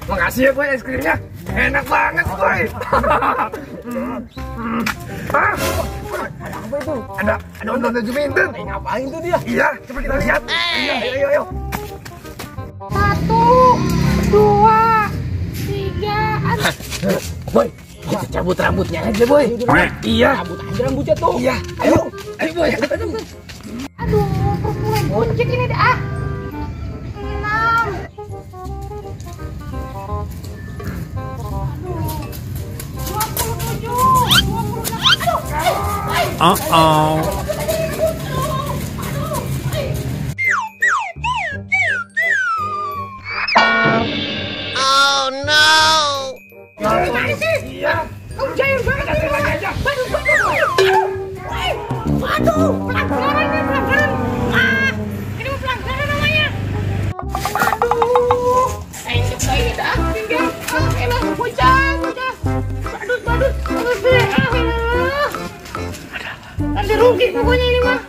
Makasih ya boy es krimnya. Enak banget boy. Apa itu? Ada ondel-ondel Juminten. Ngapain tuh dia? Iya, coba kita lihat. Ayo. 1, 2, 3. Boy, kita cabut rambutnya aja boy. Iya. Cabut aja rambutnya tuh. Iya. Ayo boy. Aduh, perut mulai buncit ini dah. 6. Oh no! Iya. Kamu jahil banget aja. Waduh, pelanggaran ini pelanggaran. Ini mah pelanggaran namanya. Aduh, injek lagi dah. Elah, bocah. Badut. Nanti rugi pokoknya ini mah.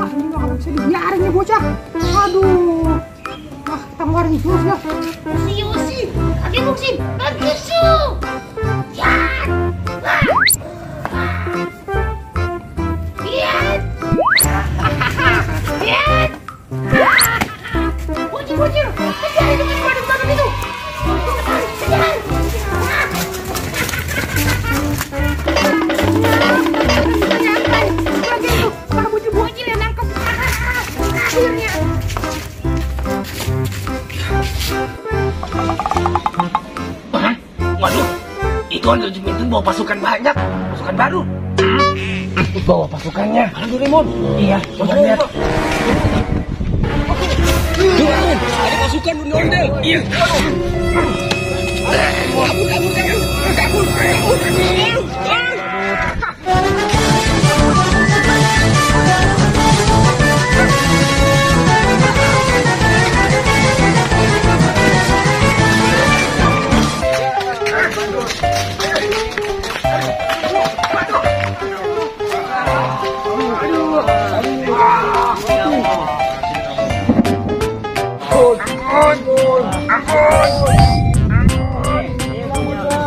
Ini nggak akan bisa dibiarin ya bocah. Aduh. Kita ngeluarin jurus dah. Usi. Kaki muksin. Kaki su. Ya. Bocil. Kejar itu kan badut itu. Kejar. Bocil yang nangkep. Akhirnya. Waduh, itu ondel Juminten bawa pasukan banyak. Pasukan baru. Bawa pasukannya. Mana Doraemon? Iya, coba lihat. Doraemon, ada pasukan ondel. Iya.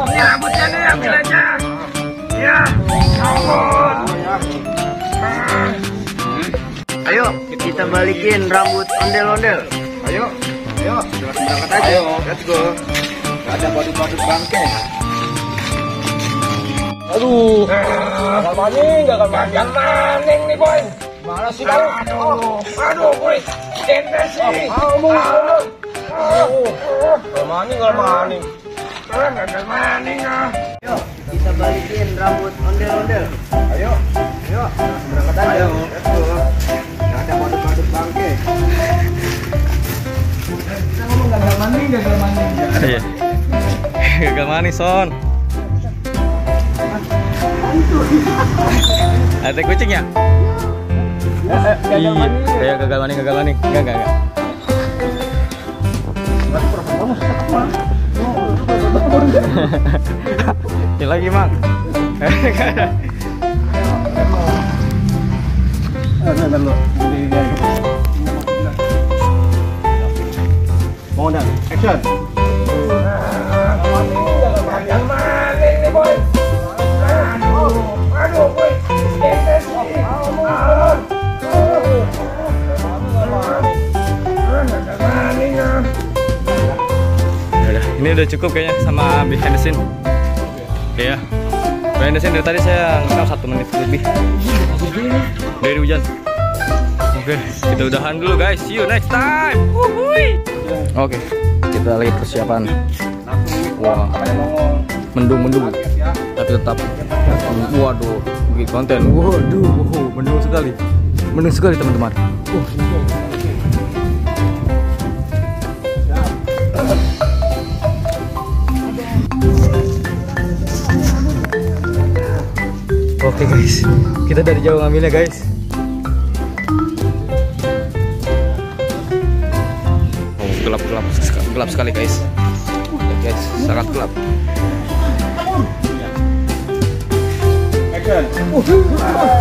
Ini rambutnya nih, ambil aja. Ya, ampun. Ayo, kita balikin rambut ondel-ondel. Ayo, berangkat aja. Ayo, let's go. Gak ada badut-badut bangke. Aduh, gagal maning nih boy. Mana sih kau? Aduh, boy. Ente sih. Gagal maning. Gagal maning ah. Ayo, kita balikin rambut ondel-ondel. Ayo, berangkat aja. Let's go. Gak ada badut-badut bangke. Kita ngomong gagal maning. Iya. Gagal maning, Son. Ada kucing ya? Iya, gagal maning. Enggak. Ini lagi, Mang. Mau action. Gagal maning nih, boy. Aduh, boy. Ente sih. Gagal maning ah. Udah, ini udah cukup kayaknya sama behind the scene. Iya. Behind the scene dari tadi saya ngerekam 1 menit lebih. Dari hujan. Oke, kita udahan dulu guys. See you next time. Oke, kita lagi persiapan. Wah, mendung, tapi tetap. Waduh, bikin konten. Waduh, mendung sekali teman-teman. Oke guys, kita dari jauh ngambilnya guys. Gelap sekali guys. Guys, sangat gelap. Action.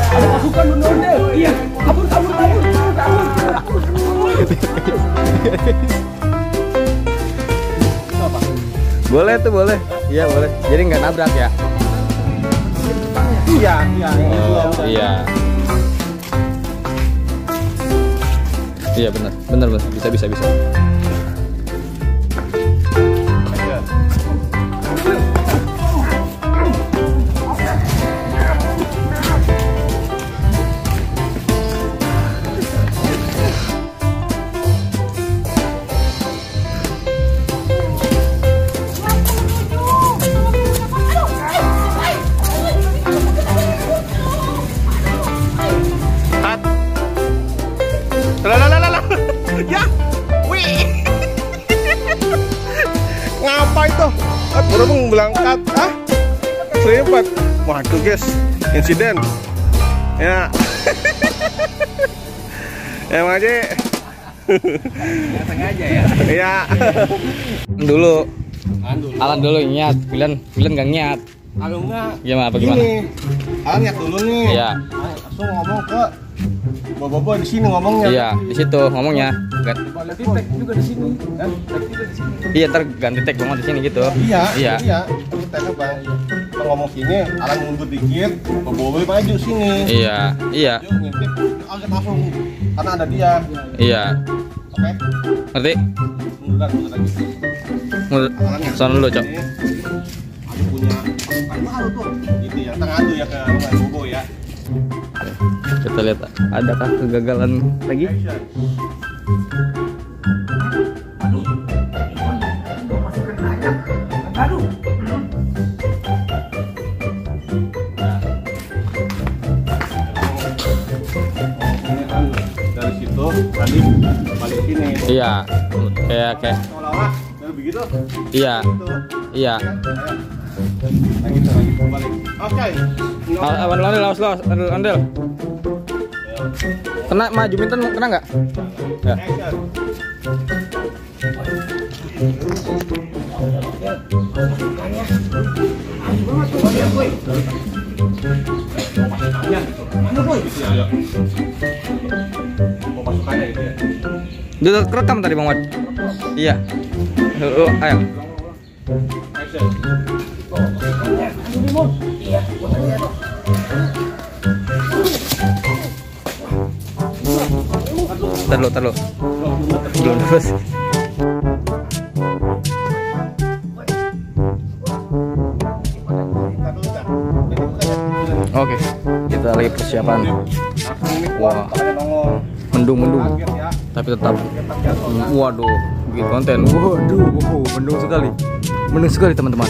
Ada pasukan ondel. Iya, kabur. Apa? Boleh tuh, boleh. Iya, boleh. Jadi nggak nabrak ya? Iya, iya. Oh, iya. Iya, benar. Benar. Bisa. Ya, wih. Ngapa itu? Baru berangkat, serempet. Waduh guys, insiden. Ya. Emang aja. Sengaja ya. Iya. Dulu. Alan dulu niat, Filan nggak niat. Kalau enggak, Gimana? Gini, Alan lihat dulu nih. Iya. Langsung ngomong ke Bobo di sini ngomongnya. Iya, di situ ngomongnya. Ganti tag juga di sini. Kan? Tag juga di sini. Iya, ntar ganti tag banget di sini gitu. Iya. Iya. Tagnya bang. Kita ngomong sini, Alan mundur dikit, Bobo maju sini. Iya. Yuk ngintip, angkat langsung karena ada dia. Iya. Oke. Ngerti? Mundur lagi. Sana dulu, Cok. Aku punya pasukan baru tuh. Gitu ya, tengah tuh ya ke rumah Bobo ya. Kita lihat adakah kegagalan lagi? Action. Pasukan banyak. Baru. Ini kan dari situ balik sini. Iya. Kayak Seolah-olah dari begitu. iya. Gitu. Iya. Lagi balik. Oke. Awan Ondel. Kena maju minten kena nggak? Ya. Action. Mana boy? Mau pasukannya gitu ya. Udah kerekam tadi Bang Mat. Iya. Ayo. Action. Tar lu. Belum terus. Oke, kita lagi persiapan. Wah. Mendung. Tapi tetap. Waduh, bikin konten. Waduh, mendung sekali teman-teman.